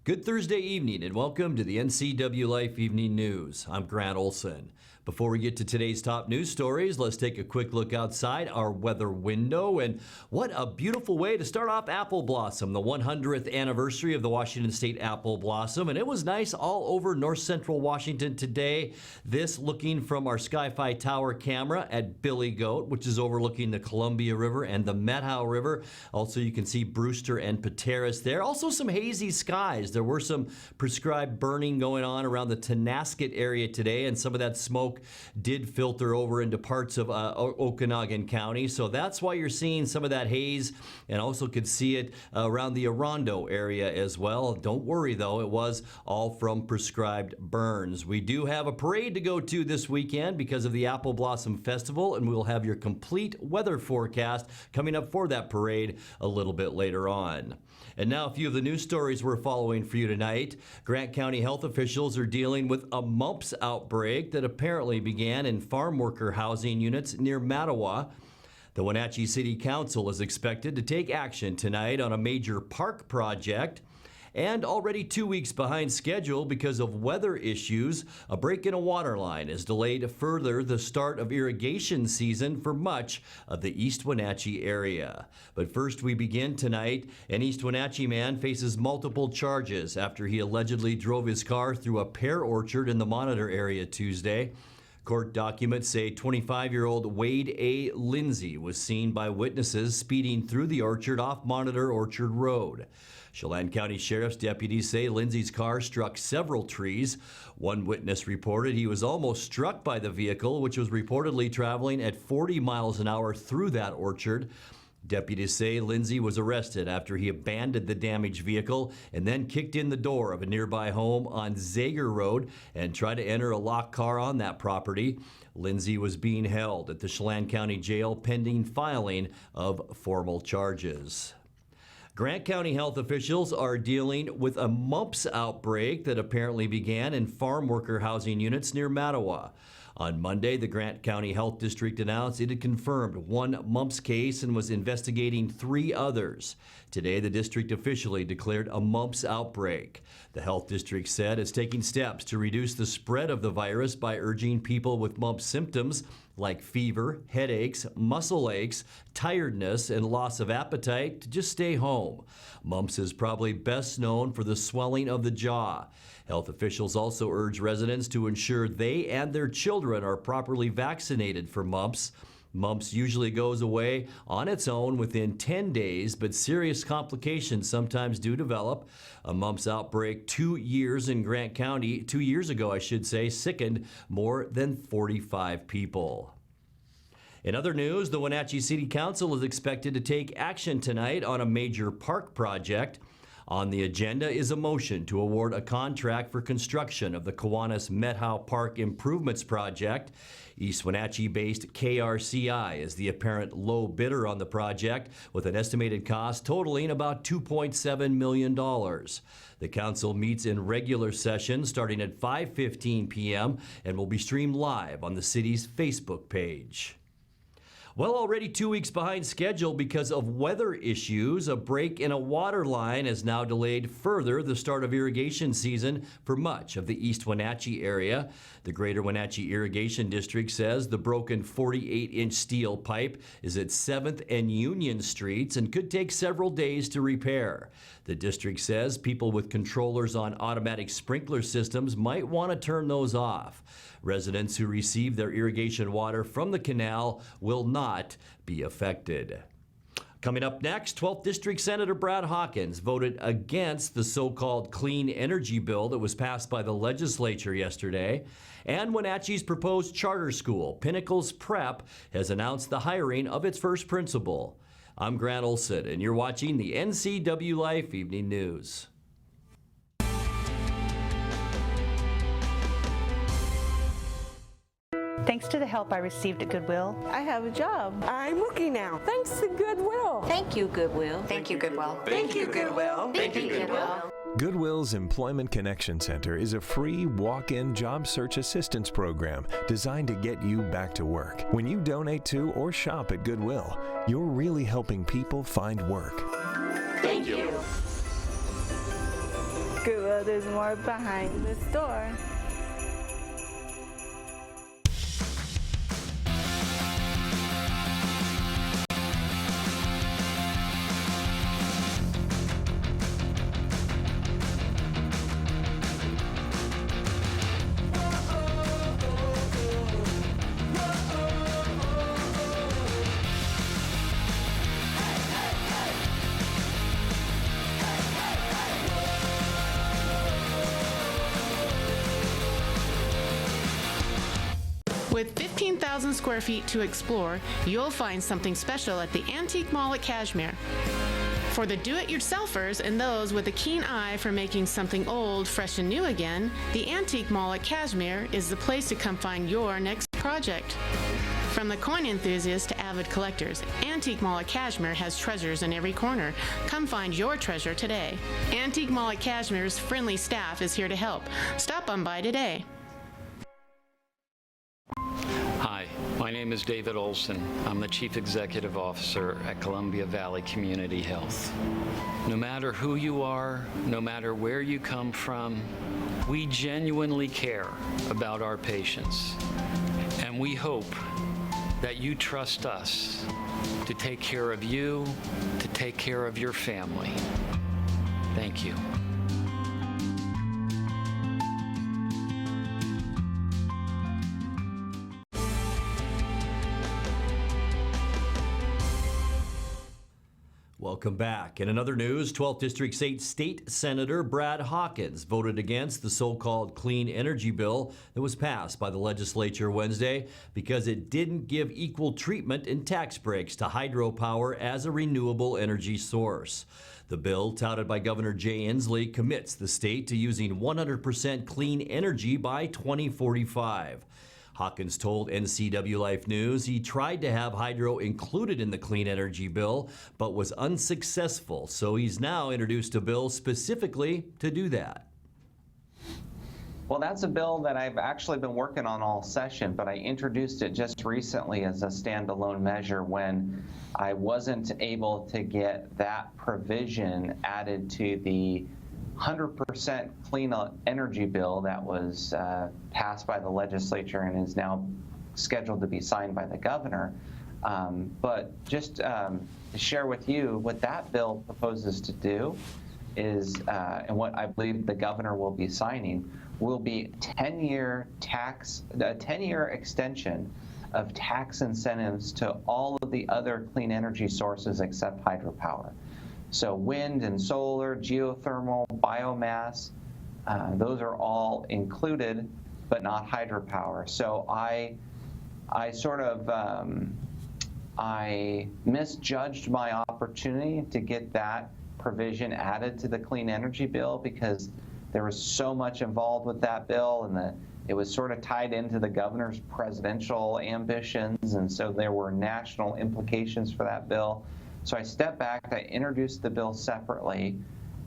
Good Thursday evening and welcome to the NCWLIFE Evening News. I'm Grant Olson. Before we get to today's top news stories, let's take a quick look outside our weather window. And what a beautiful way to start off Apple Blossom, the 100th anniversary of the Washington State Apple Blossom. And it was nice all over north central Washington today. This looking from our Sky-Fi Tower camera at Billy Goat, which is overlooking the Columbia River and the Methow River. Also, you can see Brewster and Pateros there. Also, some hazy skies. There were some prescribed burning going on around the Tonasket area today, and some of that smoke did filter over into parts of Okanagan County. So that's why you're seeing some of that haze, and also could see it around the Orondo area as well. Don't worry, though. It was all from prescribed burns. We do have a parade to go to this weekend because of the Apple Blossom Festival, and we will have your complete weather forecast coming up for that parade a little bit later on. And now a few of the news stories we're following for you tonight. Grant County health officials are dealing with a mumps outbreak that apparently began in farm worker housing units near Mattawa. The Wenatchee City Council is expected to take action tonight on a major park project. And already 2 weeks behind schedule because of weather issues, a break in a water line has delayed further the start of irrigation season for much of the East Wenatchee area. But first we begin tonight. An East Wenatchee man faces multiple charges after he allegedly drove his car through a pear orchard in the Monitor area Tuesday. Court documents say 25-year-old Wade A. Lindsay was seen by witnesses speeding through the orchard off Monitor Orchard Road. Chelan County Sheriff's deputies say Lindsay's car struck several trees. One witness reported he was almost struck by the vehicle, which was reportedly traveling at 40 miles an hour through that orchard. Deputies say Lindsay was arrested after he abandoned the damaged vehicle and then kicked in the door of a nearby home on Zager Road and tried to enter a locked car on that property. Lindsay was being held at the Chelan County Jail pending filing of formal charges. Grant County health officials are dealing with a mumps outbreak that apparently began in farm worker housing units near Mattawa. On Monday, the Grant County Health District announced it had confirmed one mumps case and was investigating 3 others. Today, the district officially declared a mumps outbreak. The health district said it's taking steps to reduce the spread of the virus by urging people with mumps symptoms like fever, headaches, muscle aches, tiredness, and loss of appetite to just stay home. Mumps is probably best known for the swelling of the jaw. Health officials also urge residents to ensure they and their children are properly vaccinated for mumps. Mumps usually goes away on its own within 10 days, but serious complications sometimes do develop. A mumps outbreak 2 years in Grant County, 2 years ago, I should say, sickened more than 45 people. In other news, the Wenatchee City Council is expected to take action tonight on a major park project. On the agenda is a motion to award a contract for construction of the Kiwanis Methow Park Improvements Project. East Wenatchee-based KRCI is the apparent low bidder on the project, with an estimated cost totaling about $2.7 million. The council meets in regular session starting at 5:15 p.m. and will be streamed live on the city's Facebook page. Well, already 2 weeks behind schedule because of weather issues, a break in a water line has now delayed further the start of irrigation season for much of the East Wenatchee area. The Greater Wenatchee Irrigation District says the broken 48-inch steel pipe is at 7th and Union Streets and could take several days to repair. The district says people with controllers on automatic sprinkler systems might want to turn those off. Residents who receive their irrigation water from the canal will not be affected. Coming up next, 12th District Senator Brad Hawkins voted against the so-called clean energy bill that was passed by the legislature yesterday. And Wenatchee's proposed charter school, Pinnacles Prep, has announced the hiring of its first principal. I'm Grant Olson, and you're watching the NCWLIFE Evening News. Thanks to the help I received at Goodwill, I have a job. I'm working now. Thanks to Goodwill. Thank you, Goodwill. Thank you, Goodwill. Thank you, Goodwill. Thank you, Goodwill. Goodwill's Employment Connection Center is a free walk-in job search assistance program designed to get you back to work. When you donate to or shop at Goodwill, you're really helping people find work. Thank you. Goodwill, there's more behind the store. With 15,000 square feet to explore, you'll find something special at the Antique Mall at Cashmere. For the do-it-yourselfers and those with a keen eye for making something old fresh and new again, the Antique Mall at Cashmere is the place to come find your next project. From the coin enthusiasts to avid collectors, Antique Mall at Cashmere has treasures in every corner. Come find your treasure today. Antique Mall at Cashmere's friendly staff is here to help. Stop on by today. Hi, my name is David Olson. I'm the Chief Executive Officer at Columbia Valley Community Health. No matter who you are, no matter where you come from, we genuinely care about our patients. And we hope that you trust us to take care of you, to take care of your family. Thank you. Welcome back. In another news, 12th District State Senator Brad Hawkins voted against the so-called clean energy bill that was passed by the legislature Wednesday because it didn't give equal treatment in tax breaks to hydropower as a renewable energy source. The bill, touted by Governor Jay Inslee, commits the state to using 100% clean energy by 2045. Hawkins told NCWLIFE News he tried to have hydro included in the clean energy bill, but was unsuccessful. So he's now introduced a bill specifically to do that. Well, that's a bill that I've actually been working on all session, but I introduced it just recently as a standalone measure when I wasn't able to get that provision added to the 100% clean energy bill that was passed by the legislature and is now scheduled to be signed by the governor. But just to share with you what that bill proposes to do is, and what I believe the governor will be signing, will be a 10-year extension of tax incentives to all of the other clean energy sources except hydropower. So wind and solar, geothermal, biomass, those are all included, but not hydropower. So I misjudged my opportunity to get that provision added to the clean energy bill because there was so much involved with that bill, and it was sort of tied into the governor's presidential ambitions, and so there were national implications for that bill. So I stepped back, I introduced the bill separately,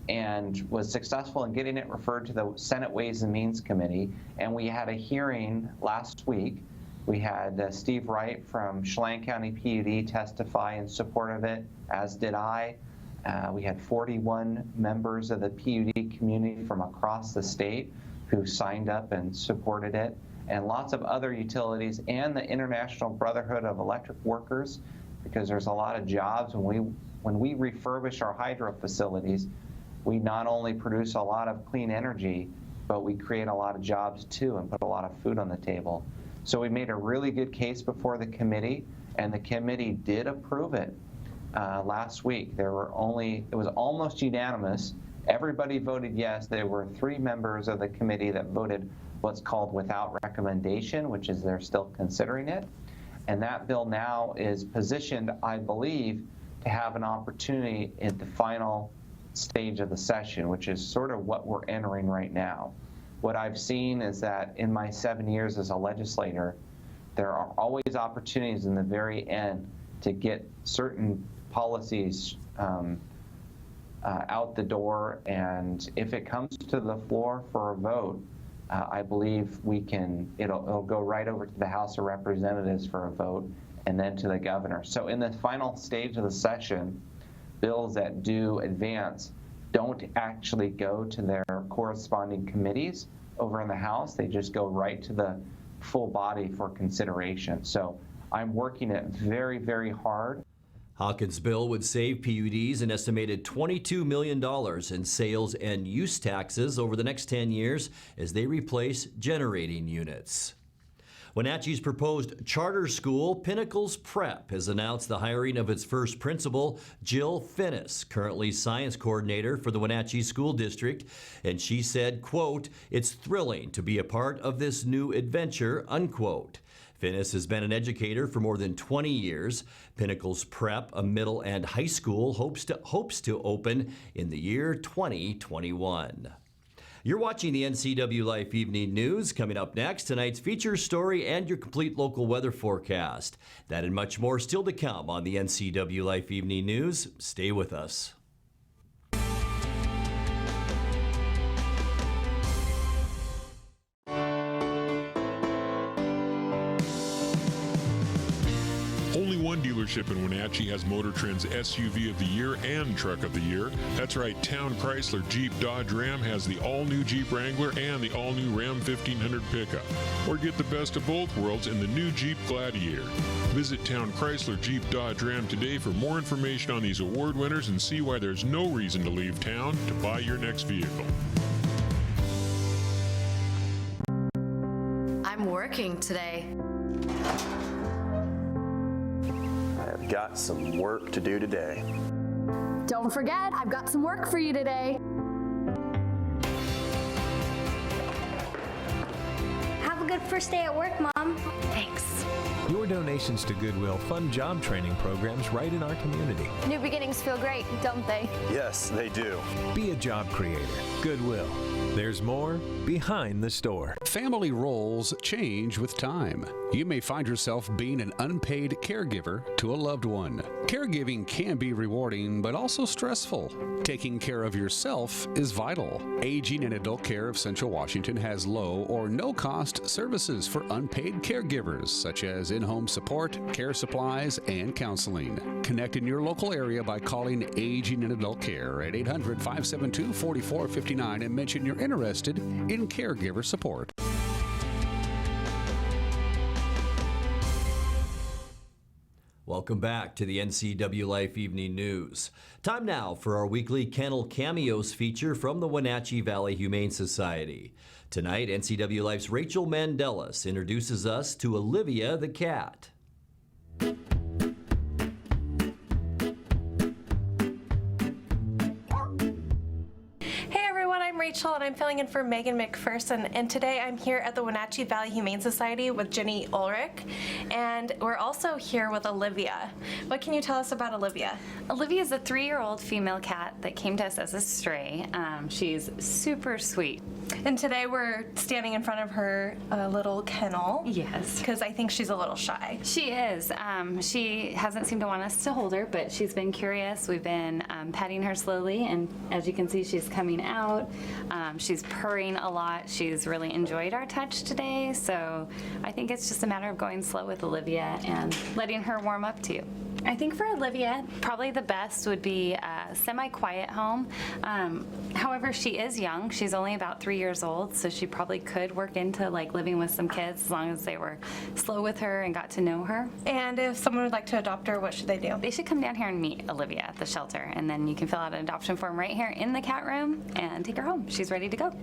and was successful in getting it referred to the Senate Ways and Means Committee. And we had a hearing last week. We had Steve Wright from Chelan County PUD testify in support of it, as did I. We had 41 members of the PUD community from across the state who signed up and supported it, and lots of other utilities and the International Brotherhood of Electric Workers, because there's a lot of jobs. When we refurbish our hydro facilities, we not only produce a lot of clean energy, but we create a lot of jobs too and put a lot of food on the table. So we made a really good case before the committee, and the committee did approve it last week. It was almost unanimous. Everybody voted yes. There were 3 members of the committee that voted what's called without recommendation, which is they're still considering it. And that bill now is positioned, I believe, to have an opportunity at the final stage of the session, which is sort of what we're entering right now. What I've seen is that in my 7 years as a legislator, there are always opportunities in the very end to get certain policies out the door, and if it comes to the floor for a vote, I believe it'll go right over to the House of Representatives for a vote, and then to the governor. So in the final stage of the session, bills that do advance don't actually go to their corresponding committees over in the House. They just go right to the full body for consideration. So I'm working it very, very hard. Hawkins' bill would save PUDs an estimated $22 million in sales and use taxes over the next 10 years as they replace generating units. Wenatchee's proposed charter school, Pinnacles Prep, has announced the hiring of its first principal, Jill Finnis, currently science coordinator for the Wenatchee School District. And she said, quote, "It's thrilling to be a part of this new adventure," unquote. Finnis has been an educator for more than 20 years. Pinnacles Prep, a middle and high school, hopes to open in the year 2021. You're watching the NCWLIFE Evening News. Coming up next, tonight's feature story and your complete local weather forecast. That and much more still to come on the NCWLIFE Evening News. Stay with us. Only one dealership in Wenatchee has Motor Trend's SUV of the Year and Truck of the Year. That's right, Town Chrysler Jeep Dodge Ram has the all-new Jeep Wrangler and the all-new Ram 1500 pickup. Or get the best of both worlds in the new Jeep Gladiator. Visit Town Chrysler Jeep Dodge Ram today for more information on these award winners and see why there's no reason to leave town to buy your next vehicle. I'm working today. I've got some work to do today. Don't forget, I've got some work for you today. Have a good first day at work, Mom. Thanks. Your donations to Goodwill fund job training programs right in our community. New beginnings feel great, don't they? Yes, they do. Be a job creator. Goodwill. There's more behind the store. Family roles change with time. You may find yourself being an unpaid caregiver to a loved one. Caregiving can be rewarding, but also stressful. Taking care of yourself is vital. Aging and Adult Care of Central Washington has low or no cost services for unpaid caregivers, such as in-home support, care supplies, and counseling. Connect in your local area by calling Aging and Adult Care at 800-572-4459 and mention you're interested in caregiver support. Welcome back to the NCWLIFE Evening News. Time now for our weekly Kennel Cameos feature from the Wenatchee Valley Humane Society. Tonight, NCWLIFE's Rachel Mandelis introduces us to Olivia the cat. I'm Rachel and I'm filling in for Megan McPherson, and today I'm here at the Wenatchee Valley Humane Society with Jenny Ulrich, and we're also here with Olivia. What can you tell us about Olivia? Olivia is a 3-year-old female cat that came to us as a stray. She's super sweet. And today we're standing in front of her little kennel. Yes. Because I think she's a little shy. She is. She hasn't seemed to want us to hold her, but she's been curious. We've been petting her slowly, and as you can see, she's coming out. She's purring a lot. She's really enjoyed our touch today, so I think it's just a matter of going slow with Olivia and letting her warm up to you. I think for Olivia, probably the best would be a semi-quiet home. However, she is young. She's only about 3 years old, so she probably could work into like living with some kids as long as they were slow with her and got to know her. And if someone would like to adopt her, what should they do? They should come down here and meet Olivia at the shelter, and then you can fill out an adoption form right here in the cat room and take her home. She's ready to go.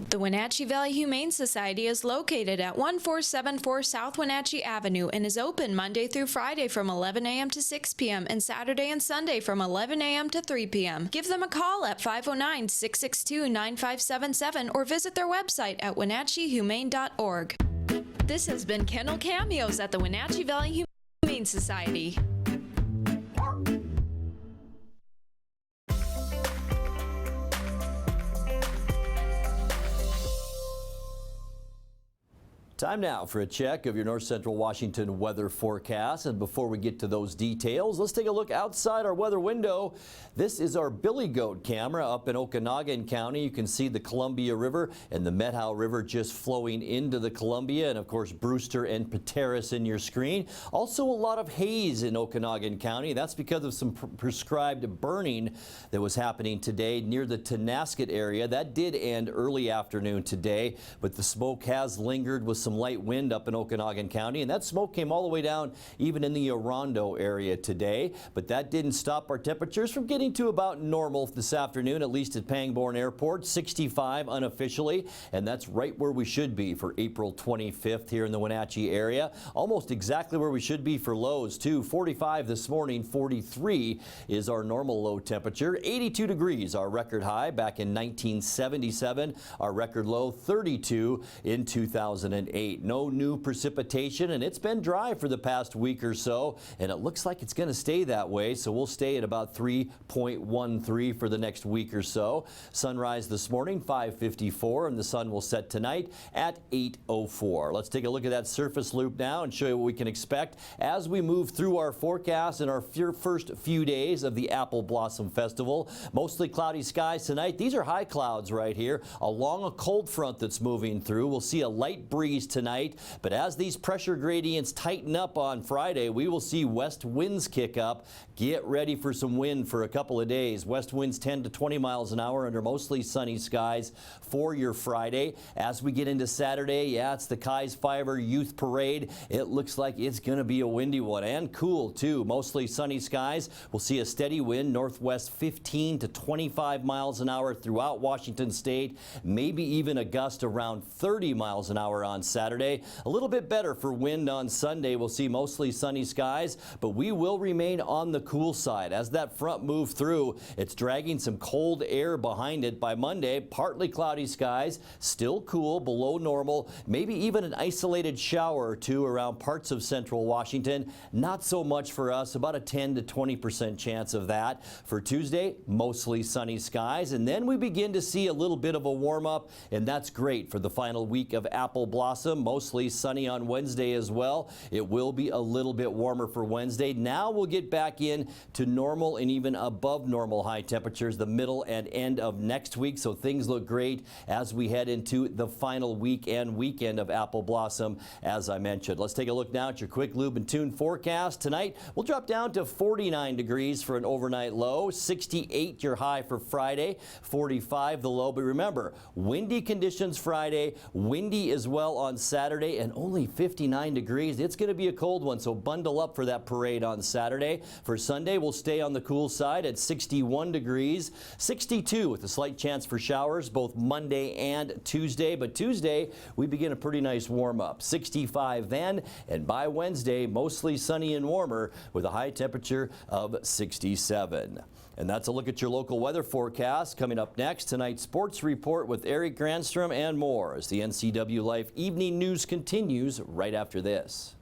The Wenatchee Valley Humane Society is located at 1474 South Wenatchee Avenue and is open Monday through Friday from 11 a.m. to 6 p.m. and Saturday and Sunday from 11 a.m. to 3 p.m. Give them a call at 509-662-9577 or visit their website at wenatcheehumane.org. This has been Kennel Cameos at the Wenatchee Valley Humane Society. Time now for a check of your north central Washington weather forecast. And before we get to those details, let's take a look outside our weather window. This is our Billy Goat camera up in Okanagan County. You can see the Columbia River and the Methow River just flowing into the Columbia, and of course Brewster and Pateros in your screen. Also a lot of haze in Okanagan County. That's because of some prescribed burning that was happening today near the Tonasket area. That did end early afternoon today, but the smoke has lingered with some light wind up in Okanagan County, and that smoke came all the way down even in the Orondo area today. But that didn't stop our temperatures from getting to about normal this afternoon, at least at Pangbourne Airport, 65 unofficially, and that's right where we should be for April 25th here in the Wenatchee area. Almost exactly where we should be for lows too. 45 this morning, 43 is our normal low temperature. 82 degrees our record high back in 1977. Our record low 32 in 2008. No new precipitation, and it's been dry for the past week or so, and it looks like it's going to stay that way, so we'll stay at about 3.13 for the next week or so. Sunrise this morning 5:54, and the sun will set tonight at 8:04. Let's take a look at that surface loop now and show you what we can expect as we move through our forecast in our first few days of the Apple Blossom Festival. Mostly cloudy skies tonight. These are high clouds right here along a cold front that's moving through. We'll see a light breeze tonight, but as these pressure gradients tighten up on Friday, we will see west winds kick up. Get ready for some wind for a couple of days. West winds 10 to 20 miles an hour under mostly sunny skies for your Friday. As we get into Saturday, yeah, it's the Kai's Fiver Youth Parade. It looks like it's going to be a windy one and cool too. Mostly sunny skies. We'll see a steady wind northwest 15 to 25 miles an hour throughout Washington state, maybe even a gust around 30 miles an hour on Saturday. A little bit better for wind on Sunday. We'll see mostly sunny skies, but we will remain on the cool side. As that front moves through, it's dragging some cold air behind it. By Monday, partly cloudy skies, still cool, below normal, maybe even an isolated shower or two around parts of central Washington. Not so much for us, about a 10 to 20% chance of that. For Tuesday, mostly sunny skies, and then we begin to see a little bit of a warm up, and that's great for the final week of Apple Blossom. Mostly sunny on Wednesday as well. It will be a little bit warmer for Wednesday. Now we'll get back in to normal and even above normal high temperatures the middle and end of next week. So things look great as we head into the final week and weekend of Apple Blossom, as I mentioned. Let's take a look now at your quick lube and tune forecast. Tonight we'll drop down to 49 degrees for an overnight low, 68 your high for Friday, 45 the low. But remember, windy conditions Friday, windy as well on Saturday, and only 59 degrees. It's going to be a cold one, so bundle up for that parade on Saturday. For Sunday, we'll stay on the cool side at 61 degrees, 62 with a slight chance for showers both Monday and Tuesday. But Tuesday, we begin a pretty nice warm up, 65 then, and by Wednesday, mostly sunny and warmer with a high temperature of 67. And that's a look at your local weather forecast. Coming up next, tonight's sports report with Eric Granstrom and more as the NCWLIFE Evening News continues right after this.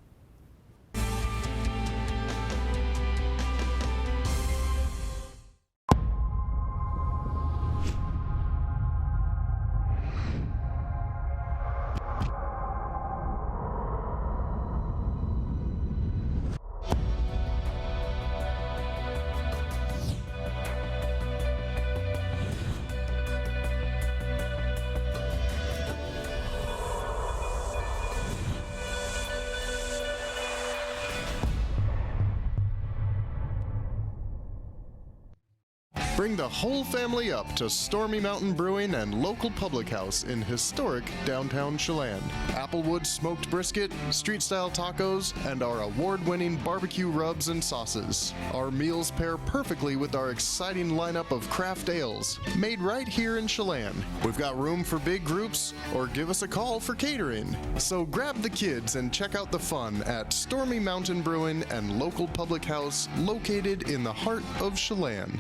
Bring the whole family up to Stormy Mountain Brewing and local public house in historic downtown Chelan. Applewood smoked brisket, street-style tacos, and our award-winning barbecue rubs and sauces. Our meals pair perfectly with our exciting lineup of craft ales, made right here in Chelan. We've got room for big groups, or give us a call for catering. So grab the kids and check out the fun at Stormy Mountain Brewing and local public house located in the heart of Chelan.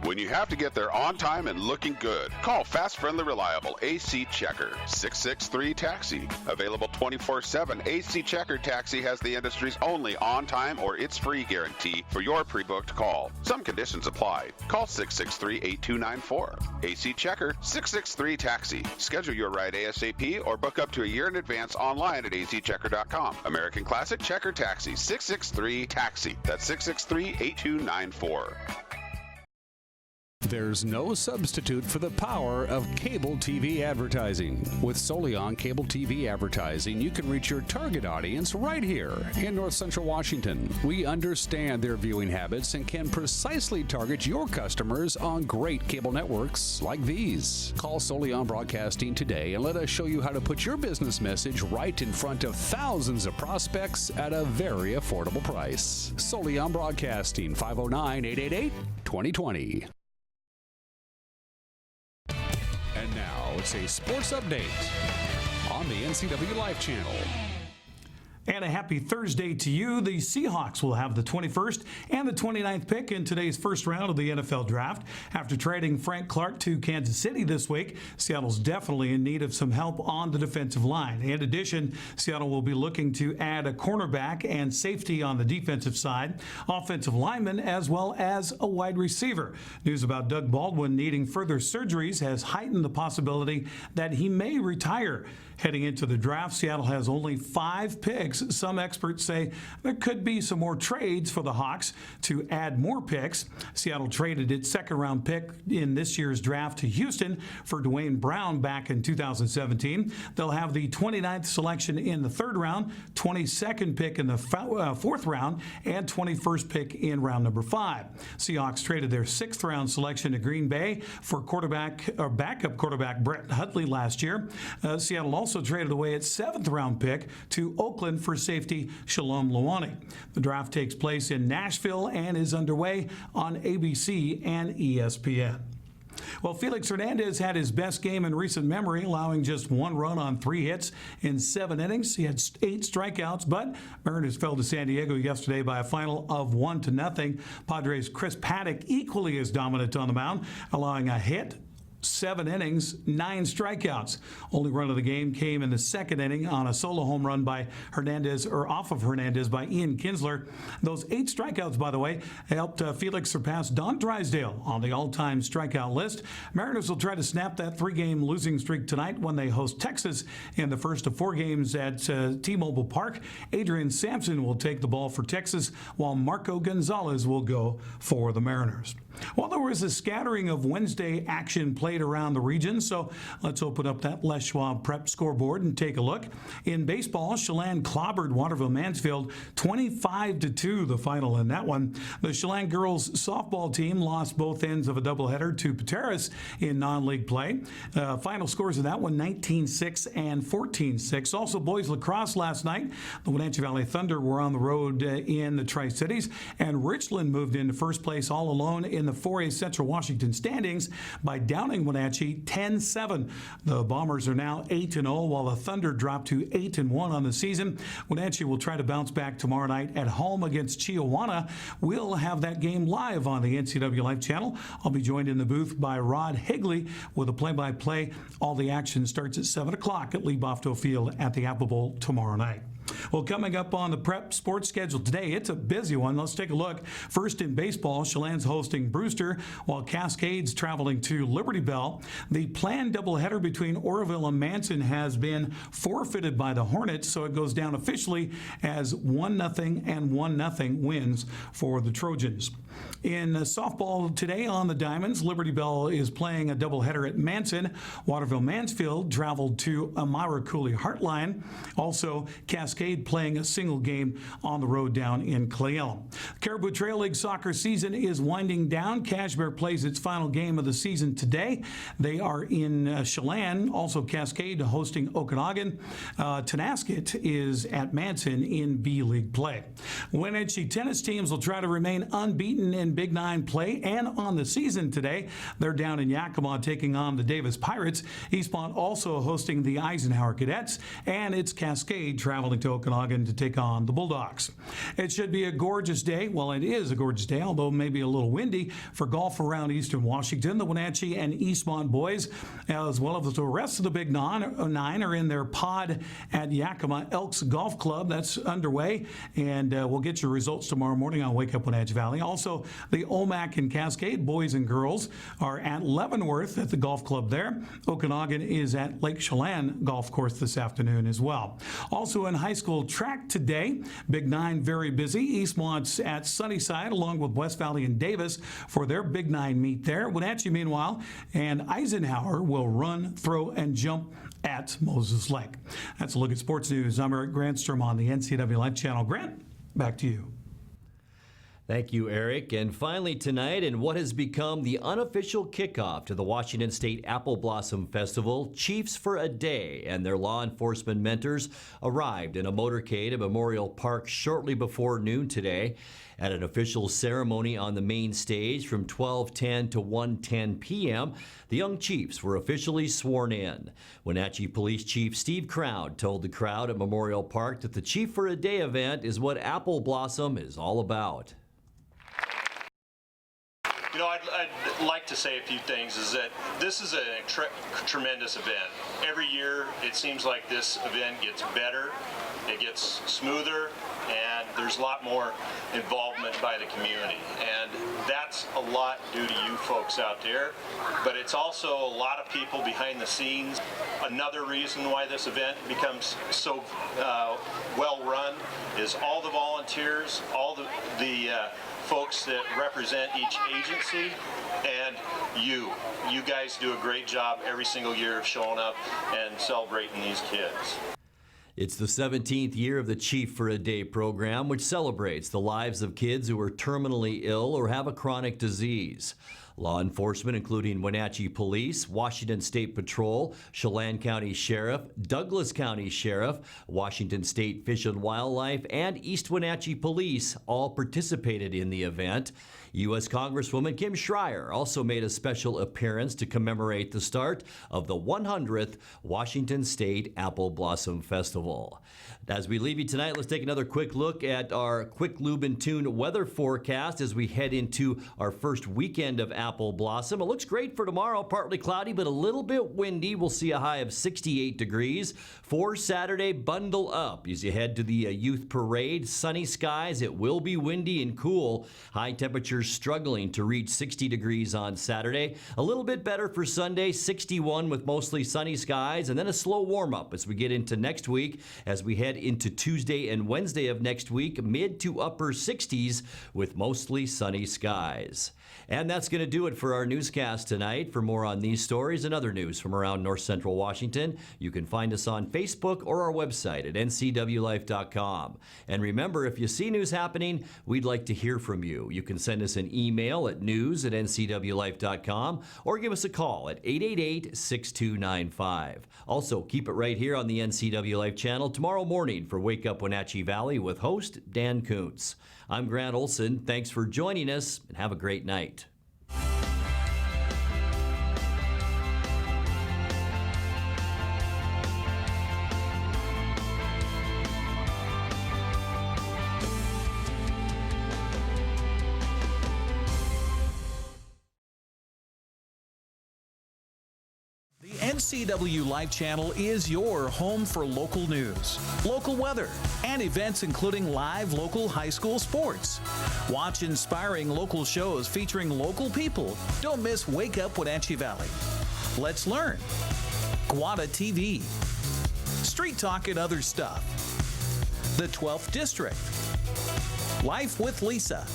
When you have to get there on time and looking good, call Fast, Friendly, Reliable AC Checker, 663-TAXI. Available 24/7, AC Checker Taxi has the industry's only on-time or it's free guarantee for your pre-booked call. Some conditions apply. Call 663-8294. AC Checker, 663-TAXI. Schedule your ride ASAP or book up to a year in advance online at azchecker.com. American Classic Checker Taxi, 663-TAXI. That's 663-8294. There's no substitute for the power of cable TV advertising. With Solion Cable TV Advertising, you can reach your target audience right here in North Central Washington. We understand their viewing habits and can precisely target your customers on great cable networks like these. Call Solion Broadcasting today and let us show you how to put your business message right in front of thousands of prospects at a very affordable price. Solion Broadcasting, 509-888-2020. And now it's a sports update on the NCWLIFE channel. And a happy Thursday to you. The Seahawks will have the 21st and the 29th pick in today's first round of the NFL Draft. After trading Frank Clark to Kansas City this week, Seattle's definitely in need of some help on the defensive line. In addition, Seattle will be looking to add a cornerback and safety on the defensive side, offensive lineman, as well as a wide receiver. News about Doug Baldwin needing further surgeries has heightened the possibility that he may retire. Heading into the draft, Seattle has only 5 picks. Some experts say there could be some more trades for the Hawks to add more picks. Seattle traded its second-round pick in this year's draft to Houston for Dwayne Brown back in 2017. They'll have the 29th selection in the third round, 22nd pick in the fourth round, and 21st pick in round number 5. Seahawks traded their 6th-round selection to Green Bay for backup quarterback Brett Hundley last year. Seattle also traded away its 7th-round pick to Oakland for safety Shalom Luani. The draft takes place in Nashville and is underway on ABC and ESPN. Well, Felix Hernandez had his best game in recent memory, allowing just 1 run on 3 hits in 7 innings. He had 8 strikeouts, but Mariners fell to San Diego yesterday by a final of 1-0. Padres' Chris Paddock equally as dominant on the mound, allowing a hit, 7 innings, 9 strikeouts. Only run of the game came in the 2nd inning on a solo home run by off of Hernandez by Ian Kinsler. Those 8 strikeouts, by the way, helped Felix surpass Don Drysdale on the all-time strikeout list. Mariners will try to snap that 3-game losing streak tonight when they host Texas in the first of 4 games at T-Mobile Park. Adrian Sampson will take the ball for Texas, while Marco Gonzalez will go for the Mariners. Well, there was a scattering of Wednesday action played around the region, so let's open up that Les Schwab Prep scoreboard and take a look. In baseball, Chelan clobbered Waterville-Mansfield 25-2, the final in that one. The Chelan girls softball team lost both ends of a doubleheader to Pateras in non-league play. Final scores of that one, 19-6 and 14-6. Also, boys lacrosse last night. The Wenatchee Valley Thunder were on the road in the Tri-Cities, and Richland moved into first place all alone in the 4A Central Washington standings by downing Wenatchee 10-7. The Bombers are now 8-0, while the Thunder dropped to 8-1 on the season. Wenatchee will try to bounce back tomorrow night at home against Chiawana. We'll have that game live on the NCWLIFE channel. I'll be joined in the booth by Rod Higley with a play-by-play. All the action starts at 7 o'clock at Lee Bofto Field at the Apple Bowl tomorrow night. Well, coming up on the prep sports schedule today, it's a busy one. Let's take a look. First in baseball, Chelan's hosting Brewster, while Cascade's traveling to Liberty Bell. The planned doubleheader between Oroville and Manson has been forfeited by the Hornets, so it goes down officially as 1-0 and 1-0 wins for the Trojans. In softball today on the Diamonds, Liberty Bell is playing a doubleheader at Manson. Waterville-Mansfield traveled to Amira Cooley Heartline. Also, Cascade playing a single game on the road down in Cle Elum. Caribou Trail League soccer season is winding down. Cashmere plays its final game of the season today. They are in Chelan. Also, Cascade hosting Okanagan. Tenasket is at Manson in B League play. Wenatchee tennis teams will try to remain unbeaten Dayton in Big Nine play and on the season today. They're down in Yakima taking on the Davis Pirates. Eastmont also hosting the Eisenhower Cadets, and it's Cascade traveling to Okanagan to take on the Bulldogs. It should be a gorgeous day. Well, it is a gorgeous day, although maybe a little windy for golf around eastern Washington. The Wenatchee and Eastmont boys, as well as the rest of the Big Nine, are in their pod at Yakima Elks Golf Club. That's underway, and we'll get your results tomorrow morning on Wake Up Wenatchee Valley. Also, the Omak and Cascade boys and girls are at Leavenworth at the golf club there. Okanagan is at Lake Chelan Golf Course this afternoon as well. Also in high school track today, Big Nine very busy. Eastmont's at Sunnyside along with West Valley and Davis for their Big Nine meet there. Wenatchee, meanwhile, and Eisenhower will run, throw, and jump at Moses Lake. That's a look at sports news. I'm Eric Granstrom on the NCWLIFE channel. Grant, back to you. Thank you, Eric. And finally tonight, in what has become the unofficial kickoff to the Washington State Apple Blossom Festival, Chiefs for a Day and their law enforcement mentors arrived in a motorcade at Memorial Park shortly before noon today. At an official ceremony on the main stage from 12:10 to 1:10 p.m., the young Chiefs were officially sworn in. Wenatchee Police Chief Steve Crowd told the crowd at Memorial Park that the Chief for a Day event is what Apple Blossom is all about. You know, I'd like to say a few things, is that this is a tremendous event. Every year it seems like this event gets better, it gets smoother, and there's a lot more involvement by the community. And that's a lot due to you folks out there, but it's also a lot of people behind the scenes. Another reason why this event becomes so well run is all the volunteers, all the folks that represent each agency, and you guys do a great job every single year of showing up and celebrating these kids. It's the 17th year of the Chief for a Day program, which celebrates the lives of kids who are terminally ill or have a chronic disease. Law enforcement, including Wenatchee Police, Washington State Patrol, Chelan County Sheriff, Douglas County Sheriff, Washington State Fish and Wildlife, and East Wenatchee Police all participated in the event. U.S. Congresswoman Kim Schreier also made a special appearance to commemorate the start of the 100th Washington State Apple Blossom Festival. As we leave you tonight, let's take another quick look at our Quick Lube and Tune weather forecast as we head into our first weekend of Apple Blossom. It looks great for tomorrow, partly cloudy, but a little bit windy. We'll see a high of 68 degrees. For Saturday, bundle up as you head to the Youth Parade. Sunny skies, it will be windy and cool. High temperatures struggling to reach 60 degrees on Saturday. A little bit better for Sunday, 61 with mostly sunny skies, and then a slow warm-up as we get into next week. As we head into Tuesday and Wednesday of next week, mid to upper 60s with mostly sunny skies. And that's going to do it for our newscast tonight. For more on these stories and other news from around North Central Washington, you can find us on Facebook or our website at ncwlife.com. And remember, if you see news happening, we'd like to hear from you. You can send us an email at news@ncwlife.com or give us a call at 888-6295. Also, keep it right here on the NCW Life channel tomorrow morning for Wake Up Wenatchee Valley with host Dan Kuntz. I'm Grant Olson. Thanks for joining us, and have a great night. NCW Life channel is your home for local news, local weather, and events including live local high school sports. Watch inspiring local shows featuring local people. Don't miss Wake Up Wenatchee Valley. Let's learn. Guada TV. Street Talk and other stuff. The 12th District. Life with Lisa.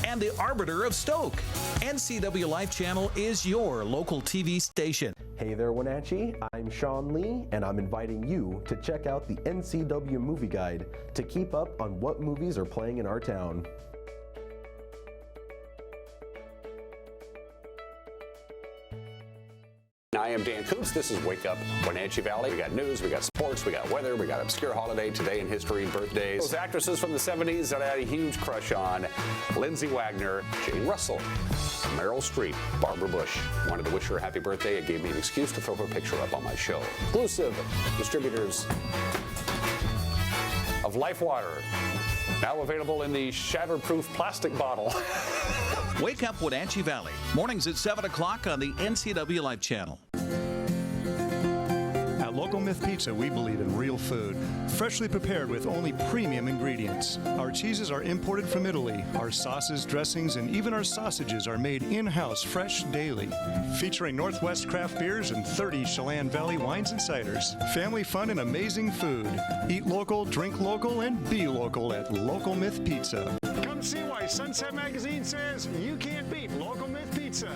And the Arbiter of Stoke. NCW Life channel is your local TV station. Hey there, Wenatchee. I'm Sean Lee, and I'm inviting you to check out the NCW Movie Guide to keep up on what movies are playing in our town. I am Dan Koontz. This is Wake Up Wenatchee Valley. We got news, we got sports, we got weather, we got obscure holiday, today in history, and birthdays. Those actresses from the 70s that I had a huge crush on: Lindsay Wagner, Jane Russell, Meryl Streep, Barbara Bush. Wanted to wish her a happy birthday. It gave me an excuse to throw her picture up on my show. Exclusive distributors of Life Water, now available in the shatterproof plastic bottle. Wake Up Wenatchee Valley, mornings at 7 o'clock on the NCWLIFE channel. At Local Myth Pizza, we believe in real food, freshly prepared with only premium ingredients. Our cheeses are imported from Italy. Our sauces, dressings, and even our sausages are made in-house, fresh daily. Featuring Northwest craft beers and 30 Chelan Valley wines and ciders. Family fun and amazing food. Eat local, drink local, and be local at Local Myth Pizza. Come see why Sunset Magazine says you can't beat Local Myth Pizza.